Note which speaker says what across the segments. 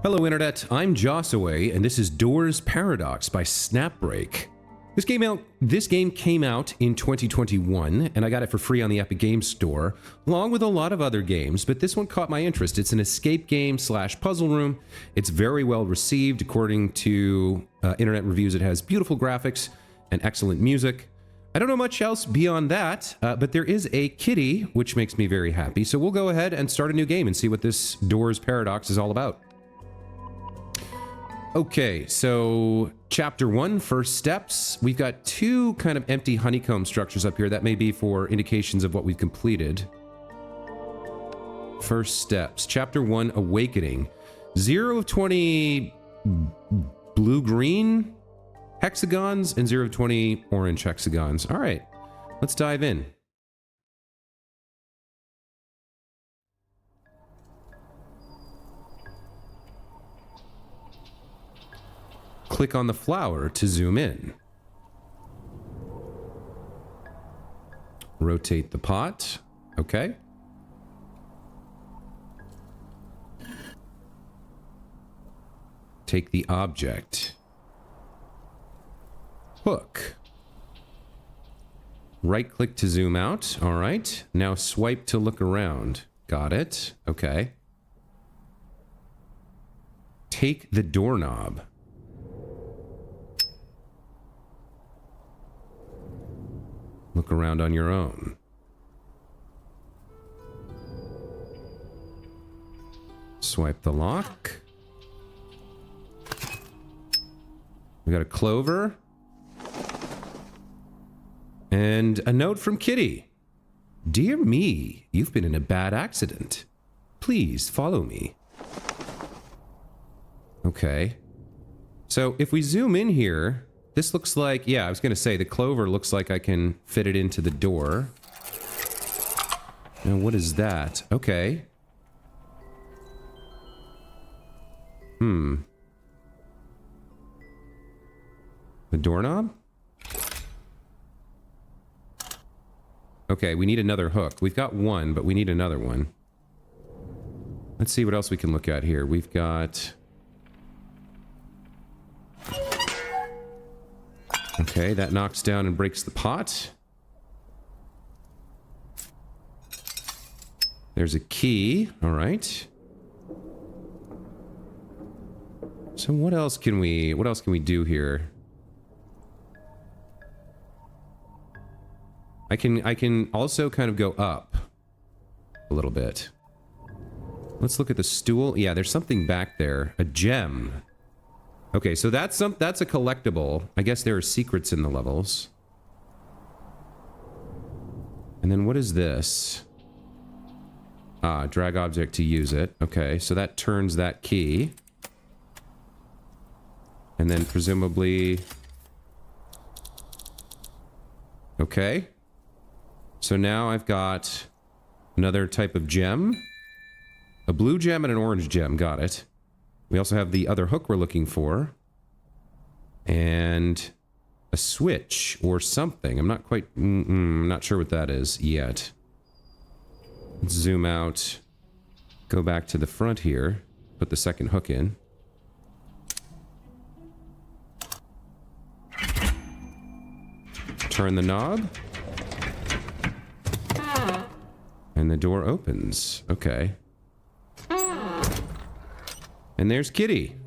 Speaker 1: Hello Internet, I'm Jossaway, and this is Doors Paradox by Snapbreak. This game came out in 2021, and I got it for free on the Epic Games Store, along with a lot of other games, but this one caught my interest. It's an escape game slash puzzle room. It's very well received. According to internet reviews, it has beautiful graphics and excellent music. I don't know much else beyond that, but there is a kitty, which makes me very happy. So we'll go ahead and start a new game and see what this Doors Paradox is all about. Okay, so chapter 1, first steps. We've got two kind of empty honeycomb structures up here that may be for indications of what we've completed. First steps. Chapter 1, awakening. 0 of 20 blue-green hexagons and 0 of 20 orange hexagons. All right, let's dive in. Click on the flower to zoom in. Rotate the pot. Okay. Take the object. Hook. Right-click to zoom out. All right. Now swipe to look around. Got it. Okay. Take the doorknob. Look around on your own. Swipe the lock. We got a clover. And a note from Kitty. Dear me, you've been in a bad accident. Please follow me. Okay. So if we zoom in here, this looks like, yeah, I was going to say the clover looks like I can fit it into the door. Now, what is that? Okay. The doorknob? Okay, we need another hook. We've got one, but we need another one. Let's see what else we can look at here. We've got... Okay, that knocks down and breaks the pot. There's a key. All right. So what else can we do here? I can also kind of go up a little bit. Let's look at the stool. Yeah, there's something back there. A gem. Okay, so that's a collectible. I guess there are secrets in the levels. And then what is this? Ah, drag object to use it. Okay, so that turns that key. And then presumably... Okay. So now I've got another type of gem. A blue gem and an orange gem, got it. We also have the other hook we're looking for. And a switch or something. I'm not quite... not sure what that is yet. Let's zoom out. Go back to the front here. Put the second hook in. Turn the knob. And the door opens. Okay. And there's Kitty.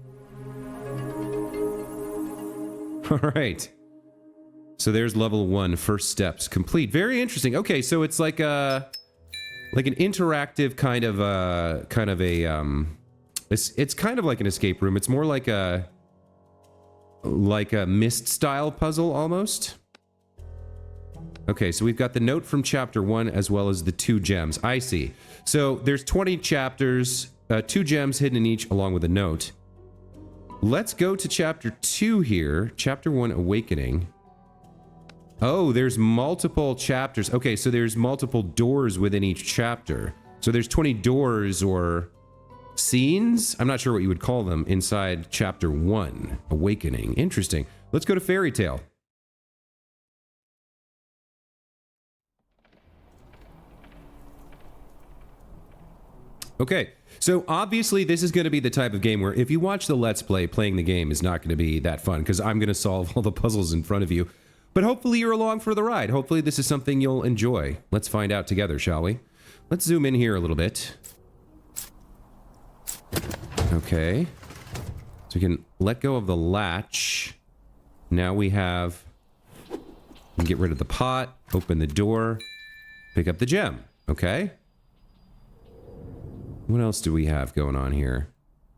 Speaker 1: All right. So there's level 1, first steps complete. Very interesting. Okay, so it's like an interactive kind of a it's kind of like an escape room. It's more like a Myst style puzzle almost. Okay, so we've got the note from chapter 1 as well as the 2 gems. I see. So there's 20 chapters. 2 gems hidden in each along with a note. Let's go to chapter 2 here. Chapter 1, Awakening. Oh, there's multiple chapters. Okay, so there's multiple doors within each chapter. So there's 20 doors or scenes? I'm not sure what you would call them inside chapter 1, Awakening. Interesting. Let's go to Fairy Tale. Okay, so obviously this is going to be the type of game where if you watch the Let's Play, playing the game is not going to be that fun because I'm going to solve all the puzzles in front of you. But hopefully you're along for the ride. Hopefully this is something you'll enjoy. Let's find out together, shall we? Let's zoom in here a little bit. Okay. So we can let go of the latch. Now we have... we can get rid of the pot, open the door, pick up the gem. Okay. What else do we have going on here?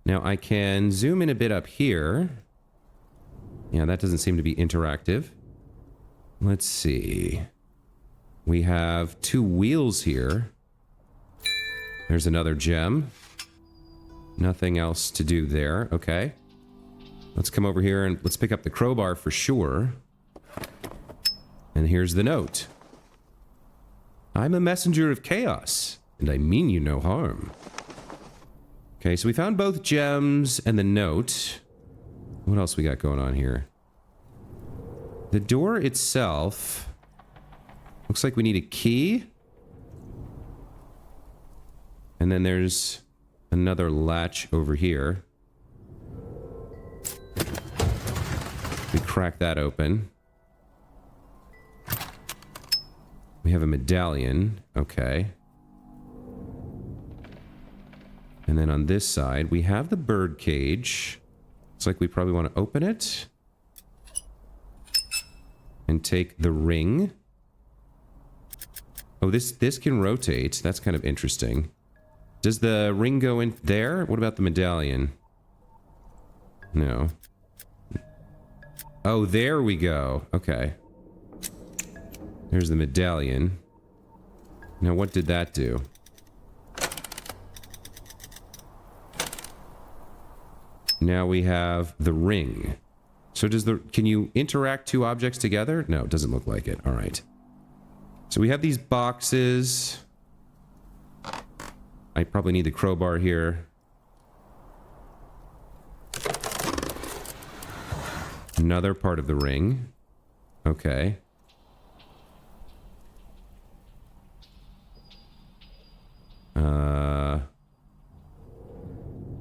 Speaker 1: Now I can zoom in a bit up here. Yeah, that doesn't seem to be interactive. Let's see. We have 2 wheels here. There's another gem. Nothing else to do there. Okay. Let's come over here and let's pick up the crowbar for sure. And here's the note. I'm a messenger of chaos, and I mean you no harm. Okay, so we found both gems and the note. What else we got going on here? The door itself looks like we need a key. And then there's another latch over here. We crack that open. We have a medallion. Okay. And then on this side, we have the bird cage. Looks like we probably want to open it. And take the ring. Oh, this can rotate. That's kind of interesting. Does the ring go in there? What about the medallion? No. Oh, there we go. Okay. There's the medallion. Now, what did that do? Now we have the ring. So can you interact 2 objects together? No, it doesn't look like it. All right. So we have these boxes. I probably need the crowbar here. Another part of the ring. Okay.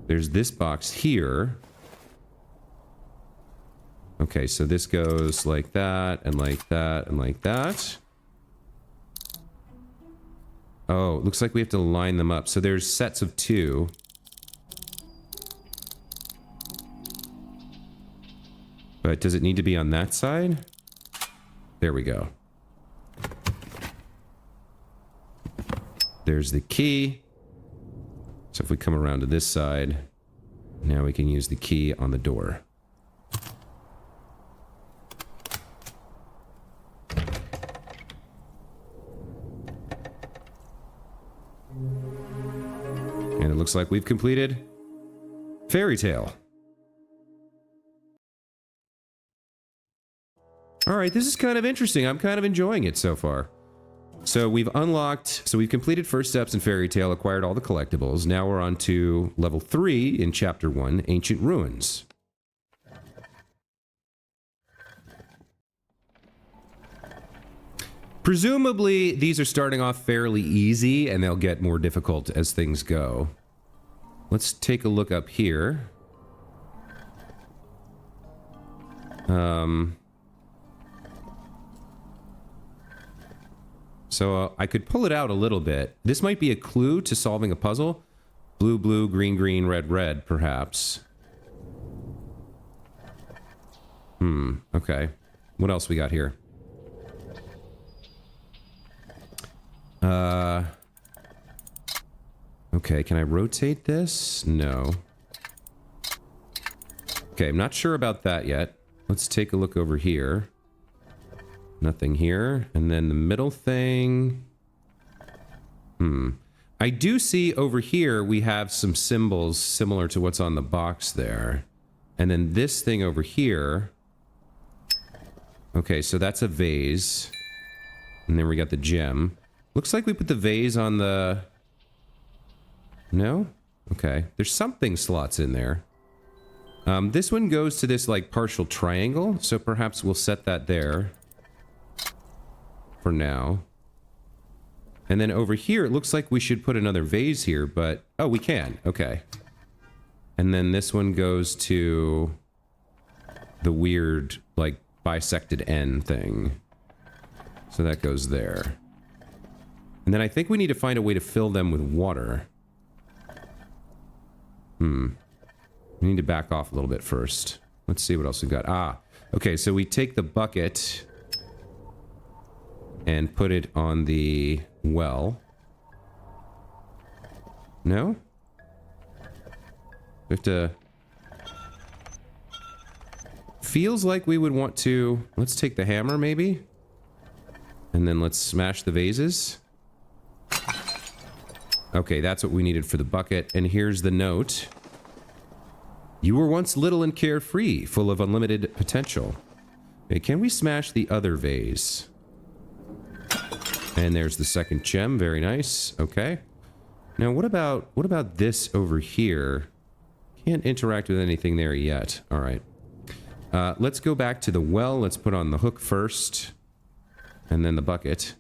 Speaker 1: There's this box here. Okay, so this goes like that, and like that, and like that. Oh, it looks like we have to line them up. So there's sets of 2. But does it need to be on that side? There we go. There's the key. So if we come around to this side, now we can use the key on the door. And it looks like we've completed Fairy Tale. Alright, this is kind of interesting. I'm kind of enjoying it so far. So we've completed first steps in Fairy Tale, acquired all the collectibles. Now we're on to level 3 in Chapter 1, Ancient Ruins. Presumably, these are starting off fairly easy, and they'll get more difficult as things go. Let's take a look up here. So I could pull it out a little bit. This might be a clue to solving a puzzle. Blue, blue, green, green, red, red, perhaps. Okay. What else we got here? Okay, can I rotate this? No. Okay, I'm not sure about that yet. Let's take a look over here. Nothing here. And then the middle thing. I do see over here we have some symbols similar to what's on the box there. And then this thing over here. Okay, so that's a vase. And then we got the gem. Looks like we put the vase on the... No? Okay. There's something slots in there. This one goes to this, like, partial triangle. So perhaps we'll set that there. For now. And then over here, it looks like we should put another vase here, but... Oh, we can. Okay. And then this one goes to the weird, like, bisected end thing. So that goes there. And then I think we need to find a way to fill them with water. We need to back off a little bit first. Let's see what else we've got. Ah, okay, so we take the bucket and put it on the well. No? We have to... Feels like we would want to... Let's take the hammer, maybe? And then let's smash the vases. Okay, that's what we needed for the bucket. And here's the note. You were once little and carefree, full of unlimited potential. Okay, can we smash the other vase? And there's the second gem. Very nice. Okay. Now, what about this over here? Can't interact with anything there yet. All right. Let's go back to the well. Let's put on the hook first. And then the bucket.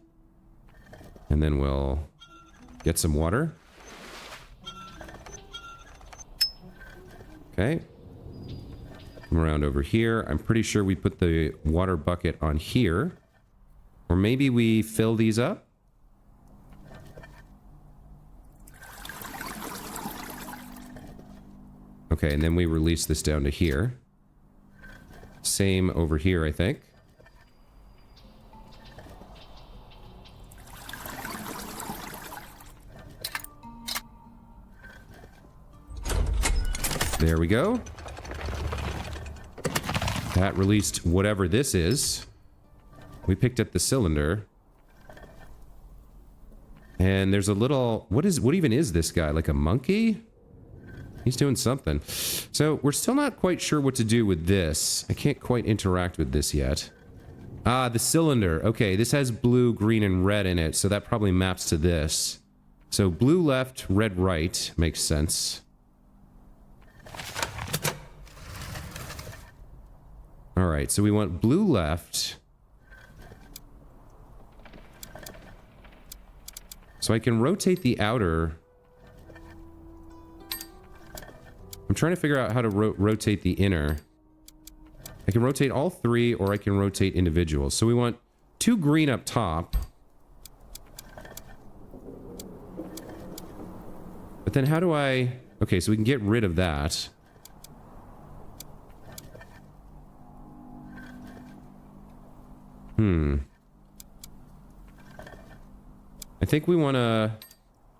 Speaker 1: And then we'll get some water. Okay. Come around over here. I'm pretty sure we put the water bucket on here. Or maybe we fill these up? Okay, and then we release this down to here. Same over here, I think. There we go. That released whatever this is. We picked up the cylinder. And there's a little... What even is this guy? Like a monkey? He's doing something. So, we're still not quite sure what to do with this. I can't quite interact with this yet. Ah, the cylinder. Okay, this has blue, green, and red in it, so that probably maps to this. So, blue left, red right. Makes sense. Alright, so we want blue left. So I can rotate the outer... I'm trying to figure out how to rotate the inner. I can rotate all three, or I can rotate individuals. So we want 2 green up top. But then how do I... Okay, so we can get rid of that. I think we want to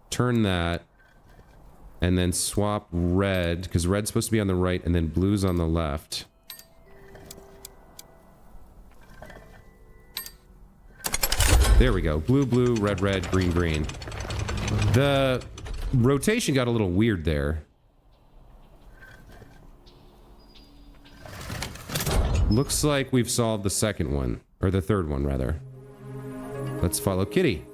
Speaker 1: turn that and then swap red, because red's supposed to be on the right and then blue's on the left. There we go. Blue, blue, red, red, green, green. The rotation got a little weird there. Looks like we've solved the second one. Or the third one, rather. Let's follow Kitty.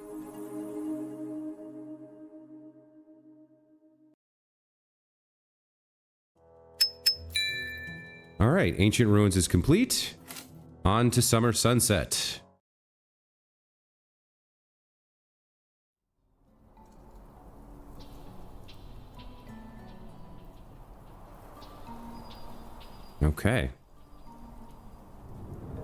Speaker 1: Alright, Ancient Ruins is complete. On to Summer Sunset. Okay.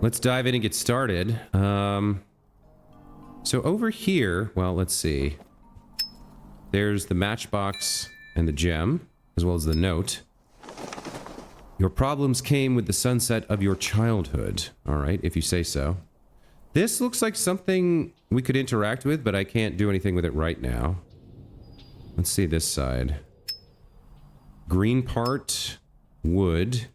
Speaker 1: Let's dive in and get started. So over here, well, let's see. There's the matchbox and the gem, as well as the note. Your problems came with the sunset of your childhood. All right, if you say so. This looks like something we could interact with, but I can't do anything with it right now. Let's see this side. Green part, wood.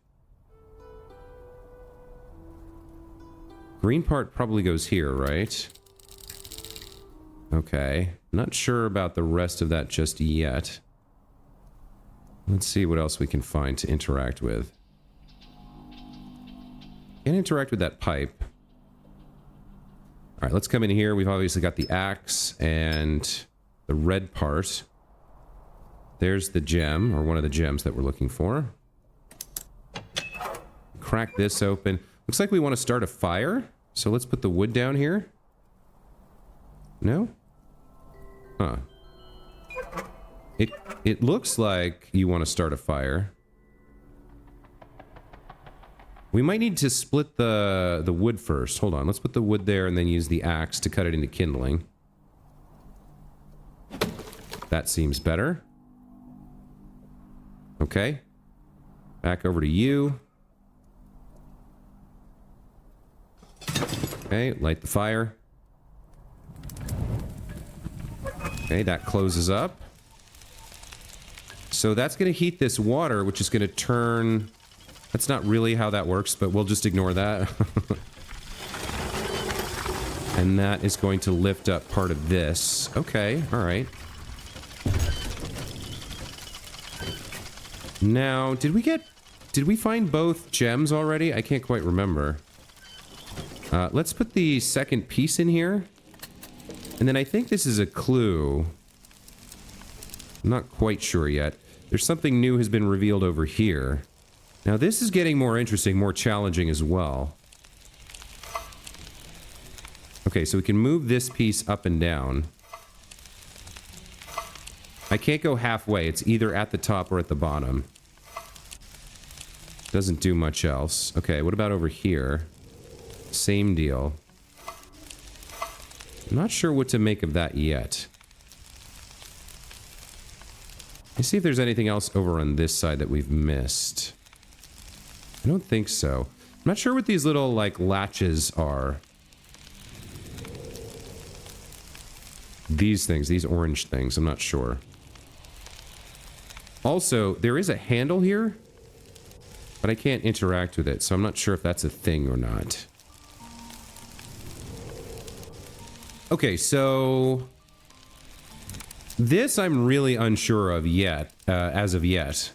Speaker 1: Green part probably goes here, right? Okay. Not sure about the rest of that just yet. Let's see what else we can find to interact with. Can't interact with that pipe. Alright, let's come in here. We've obviously got the axe and the red part. There's the gem, or one of the gems that we're looking for. Crack this open. Looks like we want to start a fire. So let's put the wood down here. No? Huh. It looks like you want to start a fire. We might need to split the wood first. Hold on, let's put the wood there and then use the axe to cut it into kindling. That seems better. Okay. Back over to you. Okay, light the fire. Okay, that closes up. So that's going to heat this water, which is going to turn... That's not really how that works, but we'll just ignore that. And that is going to lift up part of this. Okay, alright. Now, did we find both gems already? I can't quite remember. Let's put the second piece in here. And then I think this is a clue. I'm not quite sure yet. There's something new has been revealed over here. Now this is getting more interesting, more challenging as well. Okay, so we can move this piece up and down. I can't go halfway. It's either at the top or at the bottom. Doesn't do much else. Okay, what about over here? Same deal. I'm not sure what to make of that yet. Let's see if there's anything else over on this side that we've missed. I don't think so. I'm not sure what these little, like, latches are. These things, these orange things, I'm not sure. Also, there is a handle here, but I can't interact with it, so I'm not sure if that's a thing or not. Okay, so... This I'm really unsure of yet, as of yet.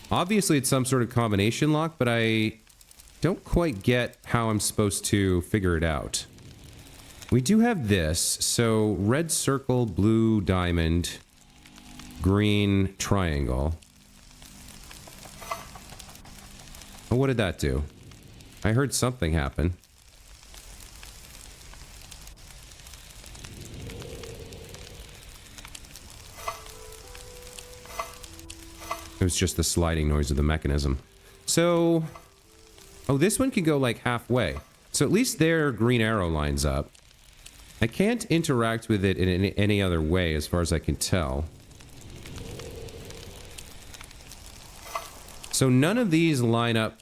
Speaker 1: Obviously it's some sort of combination lock, but I don't quite get how I'm supposed to figure it out. We do have this, so red circle, blue diamond, green triangle. Oh, what did that do? I heard something happen. It was just the sliding noise of the mechanism. So... Oh, this one can go like halfway. So at least their green arrow lines up. I can't interact with it in any other way as far as I can tell. So none of these line up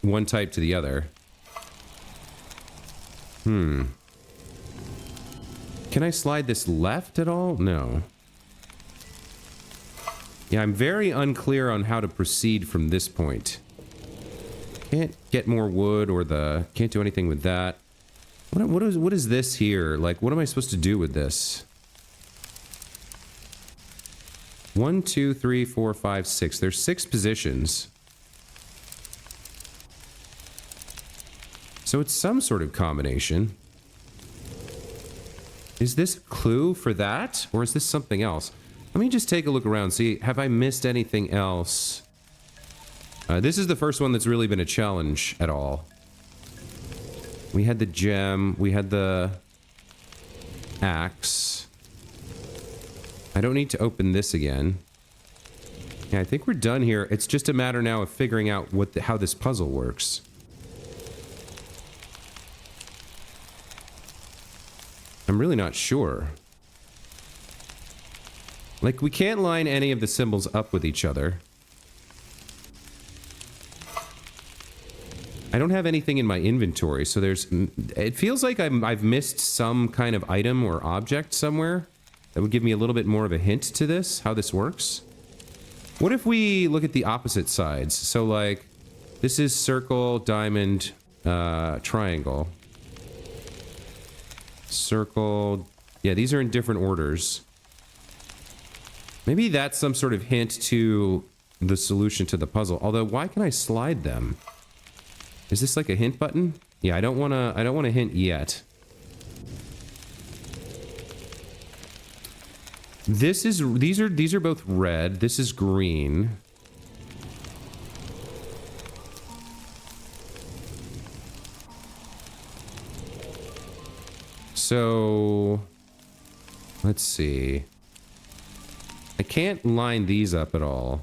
Speaker 1: one type to the other. Can I slide this left at all? No. Yeah, I'm very unclear on how to proceed from this point. Can't get more wood or can't do anything with that. What is this here? Like, what am I supposed to do with this? 1, 2, 3, 4, 5, 6. There's 6 positions. So it's some sort of combination. Is this a clue for that? Or is this something else? Let me just take a look around, see, have I missed anything else? This is the first one that's really been a challenge at all. We had the gem, we had the axe. I don't need to open this again. Yeah, I think we're done here. It's just a matter now of figuring out how this puzzle works. I'm really not sure. Like, we can't line any of the symbols up with each other. I don't have anything in my inventory, so it feels like I've missed some kind of item or object somewhere that would give me a little bit more of a hint to this, how this works. What if we look at the opposite sides? So, like, this is circle, diamond, triangle. Circle. Yeah, these are in different orders. Maybe that's some sort of hint to the solution to the puzzle. Although, why can I slide them? Is this like a hint button? Yeah, I don't want to hint yet. These are both red. This is green. So Let's see. I can't line these up at all.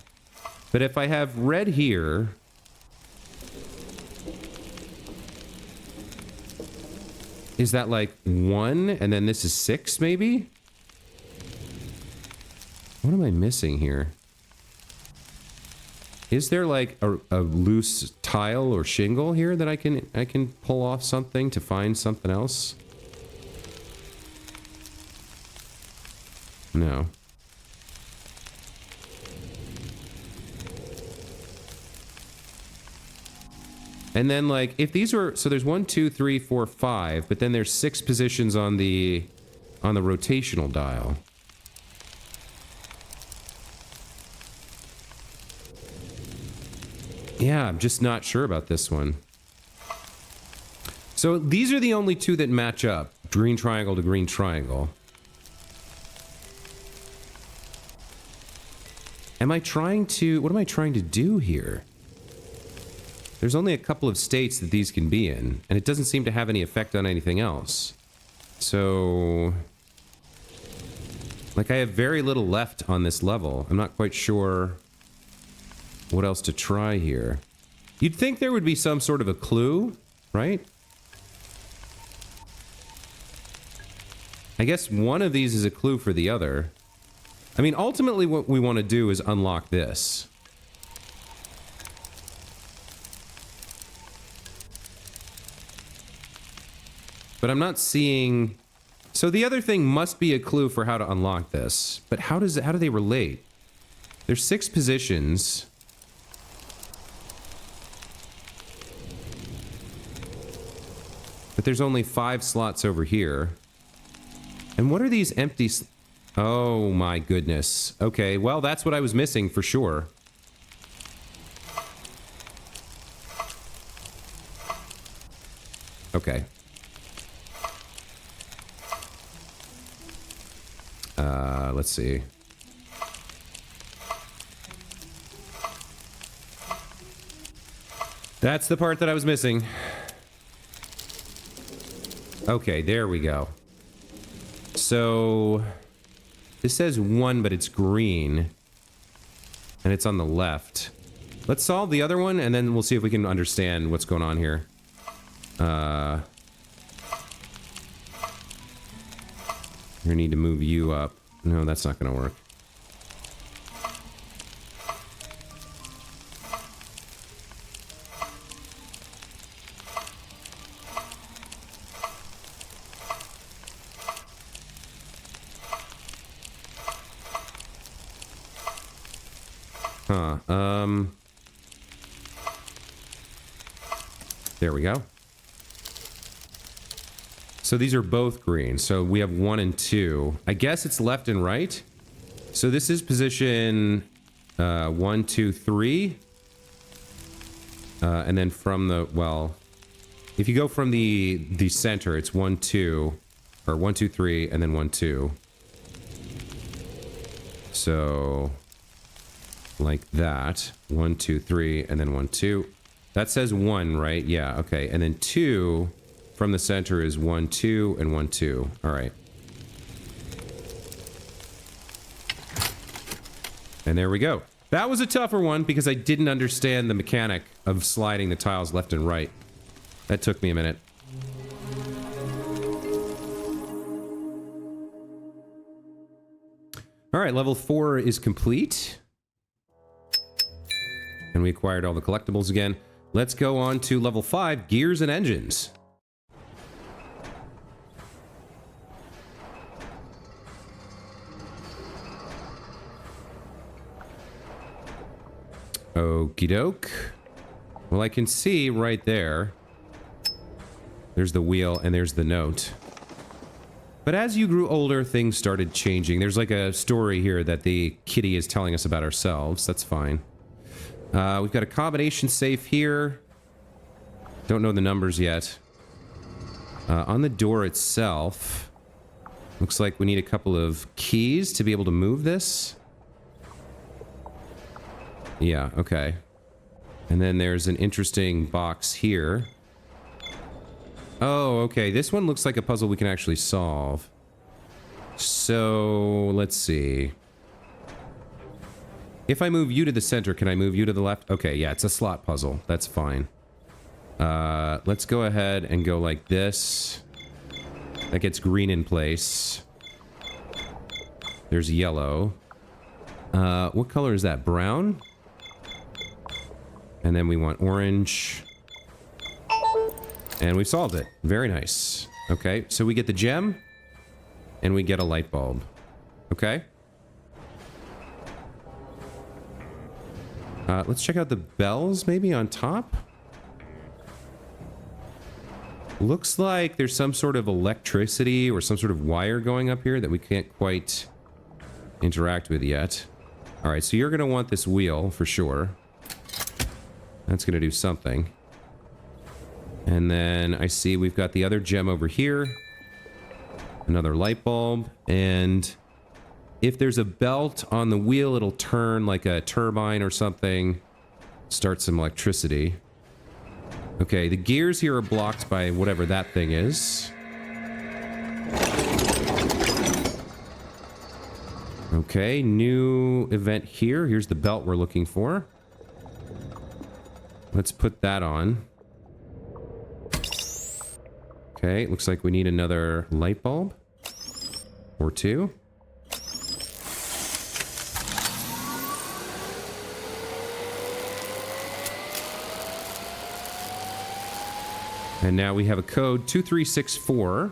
Speaker 1: But if I have red here... Is that like 1 and then this is 6 maybe? What am I missing here? Is there like a loose tile or shingle here that I can pull off something to find something else? No. And then like if these were, so there's 1, 2, 3, 4, 5, but then there's 6 positions on the rotational dial. Yeah, I'm just not sure about this one. So these are the only 2 that match up. Green triangle to green triangle. Am I trying to... What am I trying to do here? There's only a couple of states that these can be in, and it doesn't seem to have any effect on anything else. So... Like, I have very little left on this level. I'm not quite sure what else to try here. You'd think there would be some sort of a clue, right? I guess one of these is a clue for the other. I mean, ultimately what we want to do is unlock this. But I'm not seeing... So the other thing must be a clue for how to unlock this. But how do they relate? There's 6 positions. But there's only 5 slots over here. And what are these empty... Oh my goodness. Okay, well that's what I was missing for sure. Okay. Let's see. That's the part that I was missing. Okay, there we go. So... This says 1, but it's green. And it's on the left. Let's solve the other one, and then we'll see if we can understand what's going on here. I need to move you up. No, that's not going to work. Huh, there we go. So these are both green. So we have 1 and 2. I guess it's left and right. So this is position 1, 2, 3. And then from the, well, if you go from the center, it's 1, 2, or 1, 2, 3, and then 1, 2. So like that. 1, 2, 3, and then 1, 2. That says 1, right? Yeah, okay. And then 2 from the center is 1, 2, and 1, 2. All right. And there we go. That was a tougher one because I didn't understand the mechanic of sliding the tiles left and right. That took me a minute. All right, level 4 is complete. And we acquired all the collectibles again. Let's go on to level 5, gears and engines. Okie doke. Well, I can see right there. There's the wheel and there's the note. But as you grew older, things started changing. There's like a story here that the kitty is telling us about ourselves. That's fine. We've got a combination safe here. Don't know the numbers yet. On the door itself, looks like we need a couple of keys to be able to move this. Yeah, okay. And then there's an interesting box here. Oh, okay. This one looks like a puzzle we can actually solve. So, let's see. If I move you to the center, can I move you to the left? Okay, yeah, it's a slot puzzle. That's fine. Let's go ahead and go like this. That gets green in place. There's yellow. What color is that? Brown? And then we want orange. And we've solved it. Very nice. Okay, so we get the gem, and we get a light bulb. Okay. Let's check out the bells, maybe, on top. Looks like there's some sort of electricity or some sort of wire going up here that we can't quite interact with yet. Alright, so you're going to want this wheel, for sure. That's going to do something. And then I see we've got the other gem over here. Another light bulb. And if there's a belt on the wheel, it'll turn like a turbine or something. Start some electricity. Okay, the gears here are blocked by whatever that thing is. Okay, new event here. Here's the belt we're looking for. Let's put that on. Okay, looks like we need another light bulb. Or two. And now we have a code 2364.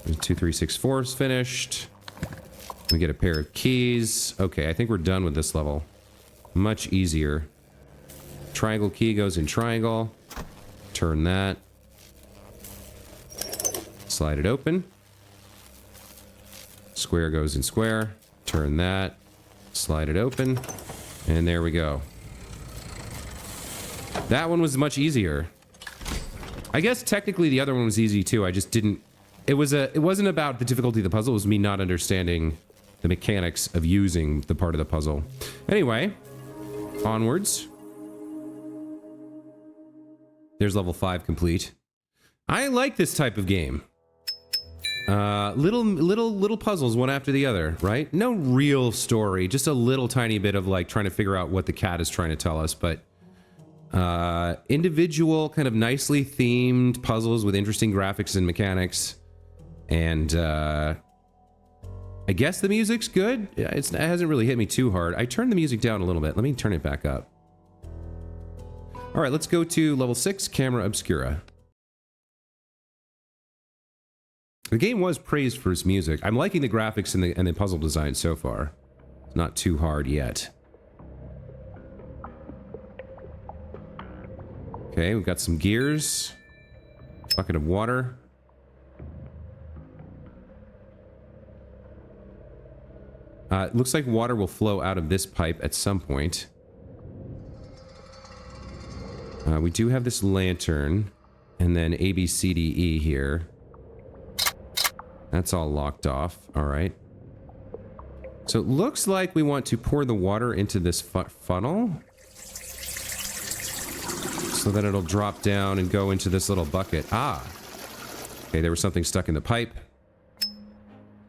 Speaker 1: The 2364 is finished. We get a pair of keys. Okay, I think we're done with this level. Much easier. Triangle key goes in triangle. Turn that. Slide it open. Square goes in square. Turn that. Slide it open. And there we go. That one was much easier. I guess technically the other one was easy too. I just didn't... It wasn't about the difficulty of the puzzle. It was me not understanding the mechanics of using the part of the puzzle. Anyway, onwards. There's level 5 complete. I like this type of game. Little puzzles one after the other, right? No real story, just a little tiny bit of like trying to figure out what the cat is trying to tell us, but individual kind of nicely themed puzzles with interesting graphics and mechanics. And I guess the music's good. It hasn't really hit me too hard. I turned the music down a little bit. Let me turn it back up. All right, let's go to level 6, Camera Obscura. The game was praised for its music. I'm liking the graphics and the puzzle design so far. It's not too hard yet. Okay, we've got some gears. Bucket of water. It looks like water will flow out of this pipe at some point. We do have this lantern. And then A, B, C, D, E here. That's all locked off. All right. So it looks like we want to pour the water into this funnel. So that it'll drop down and go into this little bucket. Ah. Okay, there was something stuck in the pipe.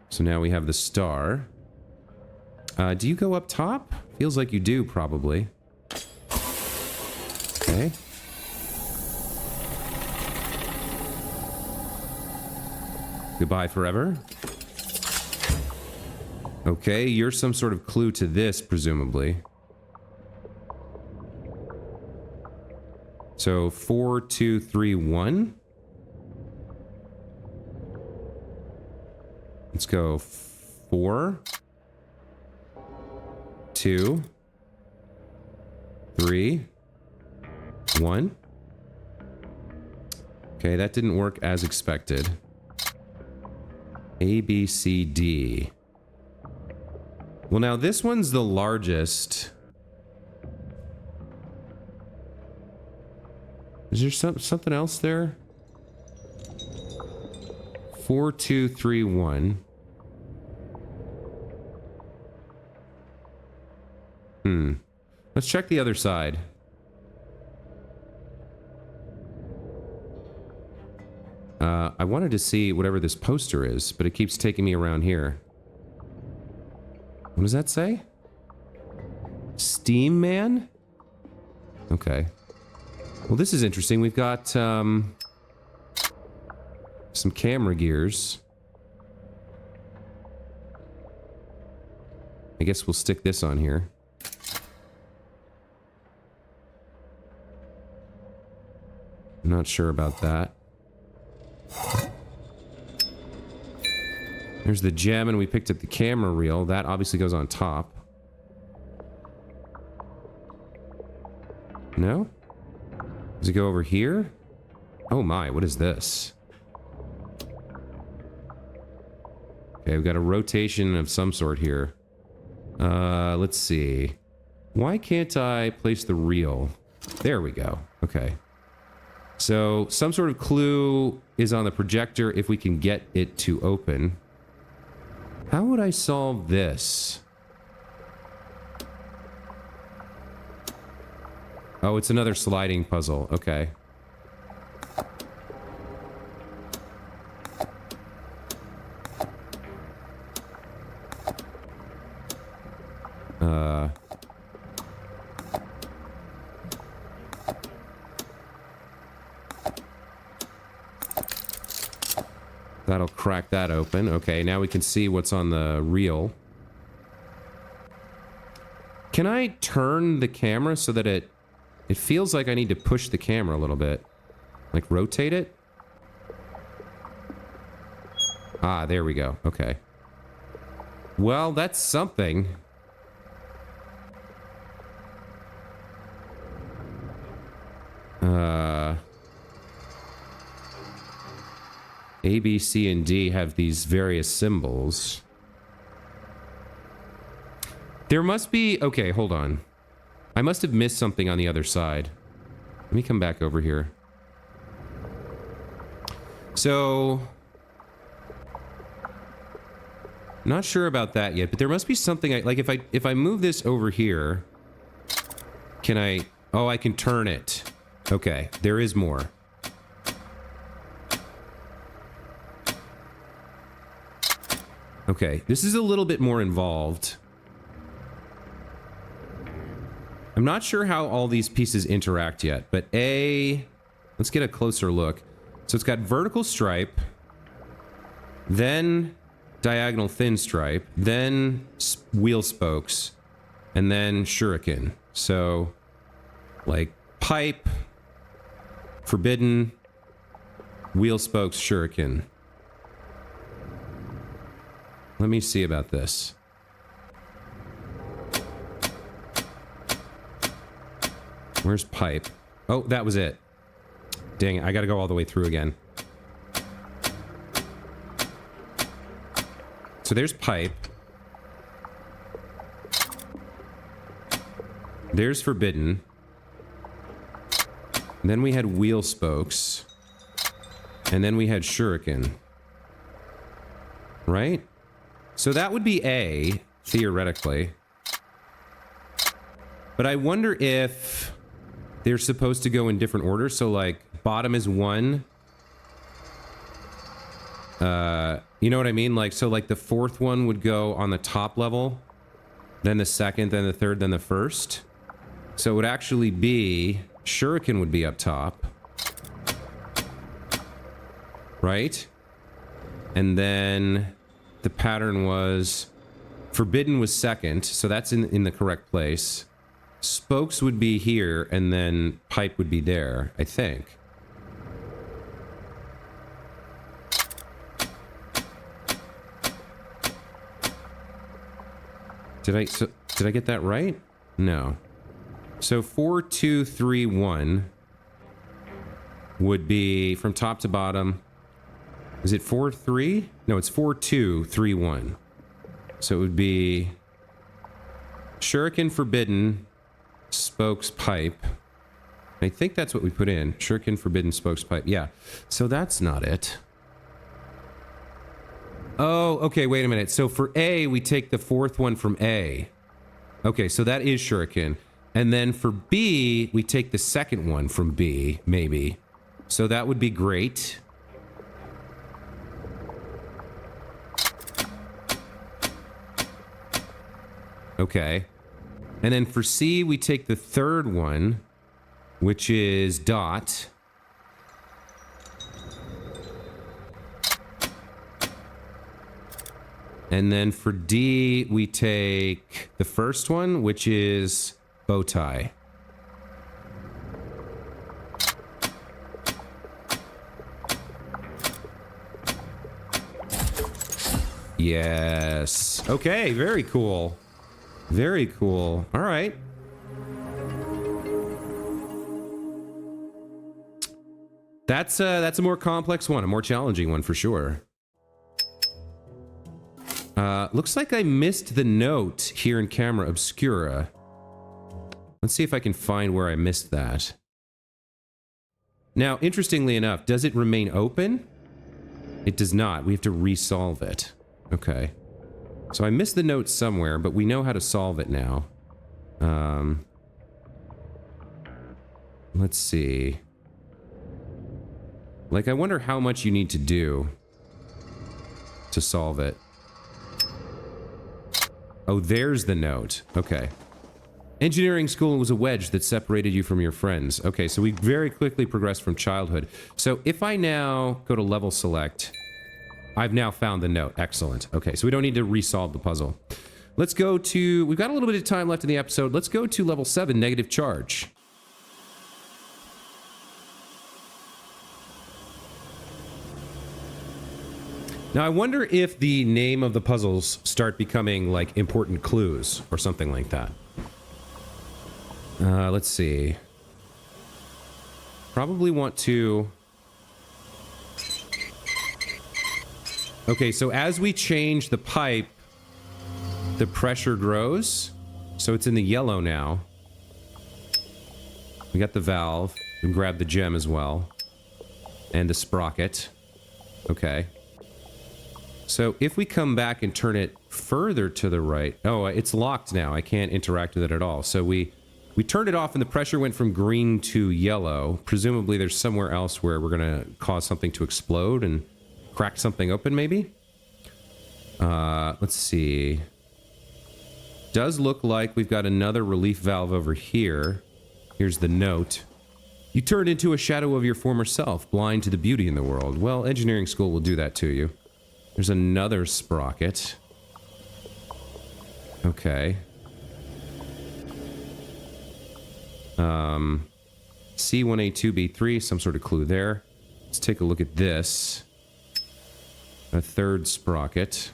Speaker 1: So now we have the star. Do you go up top? Feels like you do, probably. Okay. Goodbye forever. Okay, you're some sort of clue to this, presumably. So 4, 2, 3, 1. Let's go 4, 2, 3, 1. Okay, that didn't work as expected. A, B, C, D. Well, now this one's the largest. Is there something else there? 4, 2, 3, 1. Let's check the other side. I wanted to see whatever this poster is, but it keeps taking me around here. What does that say? Steam Man? Okay. Well, this is interesting. We've got, some camera gears. I guess we'll stick this on here. I'm not sure about that. There's the gem, and we picked up the camera reel. That obviously goes on top. No? Does it go over here? Oh my, what is this? Okay, we've got a rotation of some sort here. Let's see. Why can't I place the reel? There we go. Okay. So, some sort of clue is on the projector if we can get it to open. How would I solve this? Oh, it's another sliding puzzle. Okay. That'll crack that open. Okay, now we can see what's on the reel. Can I turn the camera so that it feels like I need to push the camera a little bit? Like rotate it? Ah, there we go. Okay. Well, that's something. A, B, C, and D have these various symbols. There must be... Okay, hold on. I must have missed something on the other side. Let me come back over here. So... Not sure about that yet, but there must be something... like, if I move this over here... Can I... Oh, I can turn it. Okay, there is more. Okay, this is a little bit more involved. I'm not sure how all these pieces interact yet, but let's get a closer look. So it's got vertical stripe, then diagonal thin stripe, then wheel spokes, and then shuriken. So, like, pipe, forbidden, wheel spokes, shuriken. Let me see about this. Where's pipe? Oh, that was it. Dang it, I gotta go all the way through again. So there's pipe. There's forbidden. And then we had wheel spokes. And then we had shuriken. Right? So that would be A, theoretically. But I wonder if they're supposed to go in different order. So, like, bottom is 1. You know what I mean? Like, so, like, the fourth one would go on the top level. Then the second, then the third, then the first. So it would actually be... Shuriken would be up top. Right? And then... The pattern was... Forbidden was second, so that's in the correct place. Spokes would be here, and then pipe would be there, I think. Did I get that right? No. So 4, 2, 3, 1 would be from top to bottom. Is it 4, 3? No, it's 4, 2, 3, 1. So it would be shuriken, forbidden, spokes, pipe. I think that's what we put in. Shuriken, forbidden, spokes, pipe. Yeah. So that's not it. Oh, okay, wait a minute. So for A, we take the fourth one from A. Okay, so that is shuriken. And then for B, we take the second one from B, maybe. So that would be great. Okay. And then for C, we take the third one, which is dot. And then for D, we take the first one, which is bow tie. Yes. Okay, very cool. Very cool. All right. That's a more complex one, a more challenging one for sure. Looks like I missed the note here in Camera Obscura. Let's see if I can find where I missed that. Now, interestingly enough, does it remain open? It does not. We have to resolve it. Okay. So I missed the note somewhere, but we know how to solve it now. Let's see. Like, I wonder how much you need to do to solve it. Oh, there's the note. Okay. Engineering school was a wedge that separated you from your friends. Okay, so we very quickly progressed from childhood. So if I now go to level select, I've now found the note. Excellent. Okay, so we don't need to resolve the puzzle. Let's go to... We've got a little bit of time left in the episode. Let's go to level 7, negative charge. Now, I wonder if the name of the puzzles start becoming, like, important clues or something like that. Let's see. Probably want to... Okay, so as we change the pipe, the pressure grows. So it's in the yellow now. We got the valve. We can grab the gem as well. And the sprocket. Okay. So if we come back and turn it further to the right... Oh, it's locked now. I can't interact with it at all. So we turned it off and the pressure went from green to yellow. Presumably there's somewhere else where we're going to cause something to explode and crack something open, maybe? Let's see. Does look like we've got another relief valve over here. Here's the note. You turned into a shadow of your former self, blind to the beauty in the world. Well, engineering school will do that to you. There's another sprocket. Okay. C1A2B3, some sort of clue there. Let's take a look at this. A third sprocket.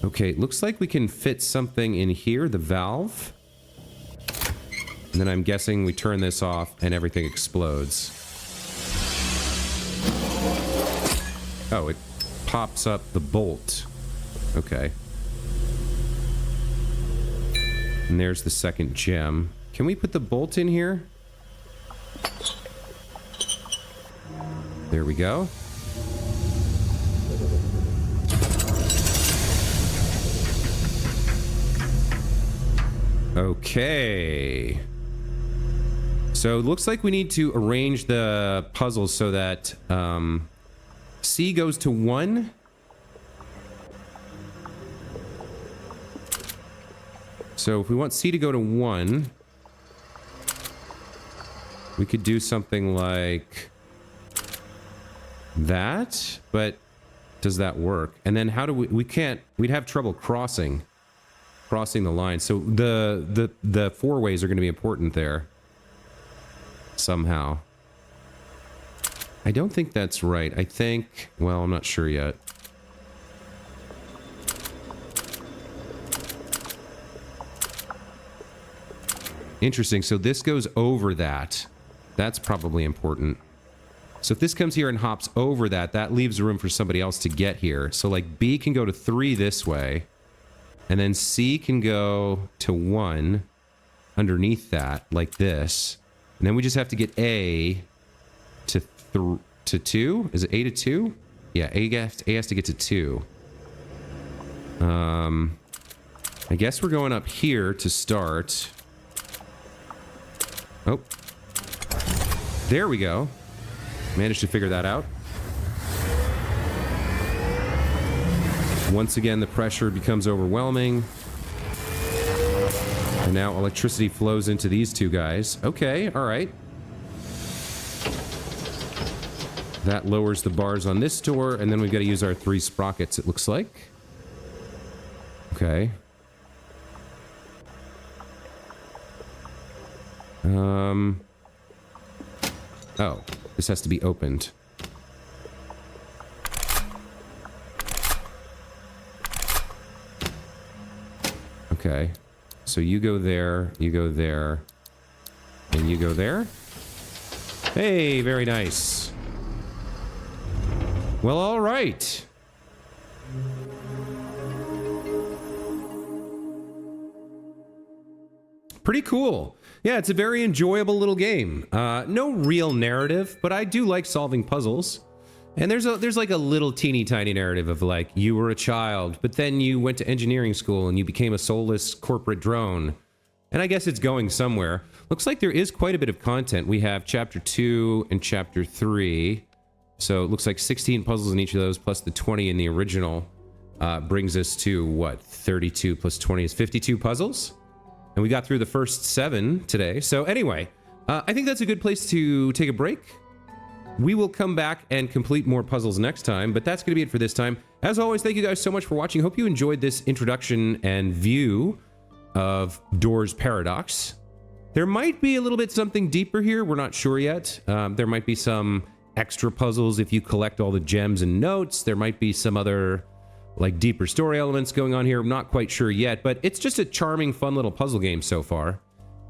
Speaker 1: Okay, it looks like we can fit something in here, the valve. And then I'm guessing we turn this off and everything explodes. Oh, it pops up the bolt. Okay. And there's the second gem. Can we put the bolt in here? There we go. Okay. So it looks like we need to arrange the puzzles so that C goes to 1. So if we want C to go to 1, we could do something like that, but does that work? And then how do we can't, we'd have trouble crossing the line. So the four ways are going to be important there somehow. I don't think that's right. I think, well, I'm not sure yet. Interesting. So this goes over that. That's probably important. So if this comes here and hops over that, that leaves room for somebody else to get here. So like B can go to 3 this way. And then C can go to 1 underneath that, like this. And then we just have to get A to 2? Is it A to 2? Yeah, A has to get to 2. I guess we're going up here to start. Oh. There we go. Managed to figure that out. Once again, the pressure becomes overwhelming. And now electricity flows into these two guys. Okay, all right. That lowers the bars on this door, and then we've got to use our 3 sprockets, it looks like. Okay. Oh, this has to be opened. Okay. So you go there, and you go there. Hey, very nice. Well, all right. Pretty cool. Yeah, it's a very enjoyable little game. No real narrative, but I do like solving puzzles. And there's like a little teeny tiny narrative of like, you were a child, but then you went to engineering school and you became a soulless corporate drone. And I guess it's going somewhere. Looks like there is quite a bit of content. We have chapter 2 and chapter 3. So it looks like 16 puzzles in each of those, plus the 20 in the original, brings us to what? 32 plus 20 is 52 puzzles. And we got through the first 7 today. So anyway, I think that's a good place to take a break. We will come back and complete more puzzles next time, but that's going to be it for this time. As always, thank you guys so much for watching. Hope you enjoyed this introduction and view of Doors Paradox. There might be a little bit something deeper here. We're not sure yet. There might be some extra puzzles if you collect all the gems and notes. There might be some other like deeper story elements going on here. I'm not quite sure yet, but it's just a charming, fun little puzzle game so far.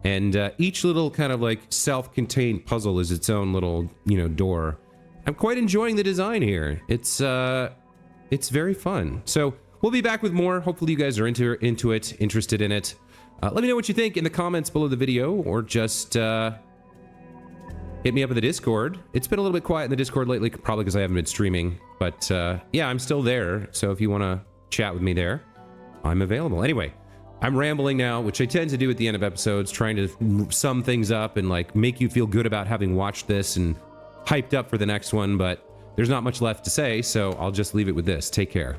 Speaker 1: And each little kind of like self-contained puzzle is its own little, door. I'm quite enjoying the design here. It's very fun. So we'll be back with more. Hopefully you guys are into it, interested in it. Let me know what you think in the comments below the video, or just hit me up in the Discord. It's been a little bit quiet in the Discord lately, probably because I haven't been streaming. But yeah, I'm still there. So if you want to chat with me there, I'm available. Anyway, I'm rambling now, which I tend to do at the end of episodes, trying to sum things up and like make you feel good about having watched this and hyped up for the next one. But there's not much left to say, so I'll just leave it with this. Take care.